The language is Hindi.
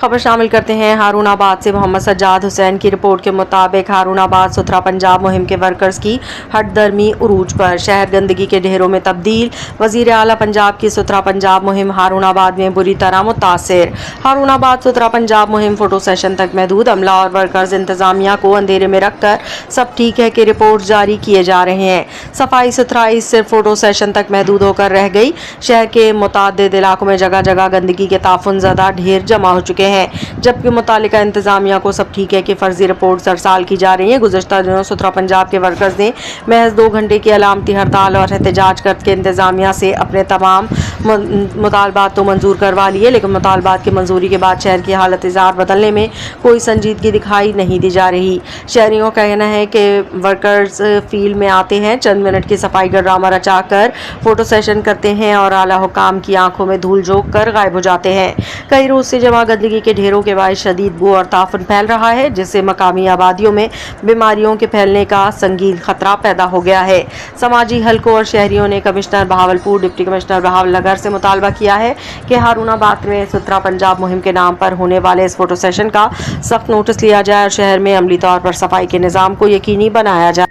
खबर शामिल करते हैं हारूनाबाद से। मोहम्मद सज्जाद हुसैन की रिपोर्ट के मुताबिक हारूनाबाद सुथरा पंजाब मुहिम के वर्कर्स की हटदर्मी उरूज पर, शहर गंदगी के ढेरों में तब्दील। वजीर आला पंजाब की सुथरा पंजाब मुहिम हारूनाबाद में बुरी तरह मुतासिर। हारूनाबाद सुथरा पंजाब मुहिम फोटो सेशन तक महदूद। अमला और वर्कर्स इंतजामिया को अंधेरे में रखकर सब ठीक है कि रिपोर्ट जारी किए जा रहे हैं। सफाई सुथराई सिर्फ फोटो सेशन तक महदूद होकर रह गई। शहर के मुतादिद इलाकों में जगह जगह गंदगी के ताफुन ज़दा ढेर जमा हो चुके हैं, जबकि मुतालिका इंतजामिया को सब ठीक है कि फर्जी रिपोर्ट सरसाल की जा रही है। गुज़श्ता दिनों सुथरा पंजाब के वर्कर्स ने महज 2 घंटे की अलामती हड़ताल और एहतजाज करके इंतजामिया से अपने तमाम मुतालबात तो मंजूर करवा लिए, लेकिन मुतालबात की मंजूरी के बाद शहर की हालत इज़ार बदलने में कोई संजीदगी दिखाई नहीं दी जा रही। शहरियों का कहना है कि वर्कर्स फील्ड में आते हैं, चंद मिनट की सफाई का ड्रामा रचाकर फोटो सेशन करते हैं और आला हुकाम की आंखों में धूल झोंक कर गायब हो जाते हैं। कई रोज से जमा गंदगी के ढेरों के बायस शदीद बू और ताफुन फैल रहा है, जिससे मकामी आबादियों में बीमारियों के फैलने का संगीन खतरा पैदा हो गया है। समाजी हलकों और शहरियों ने commissioner Bahawalpur, deputy commissioner Bahawalnagar से मुतालबा किया है कि हारूनाबाद में सुथरा पंजाब मुहिम के नाम पर होने वाले इस फोटो सेशन का सख्त नोटिस लिया जाए और शहर में अमली तौर पर सफाई के निज़ाम को यकीनी बनाया जाए।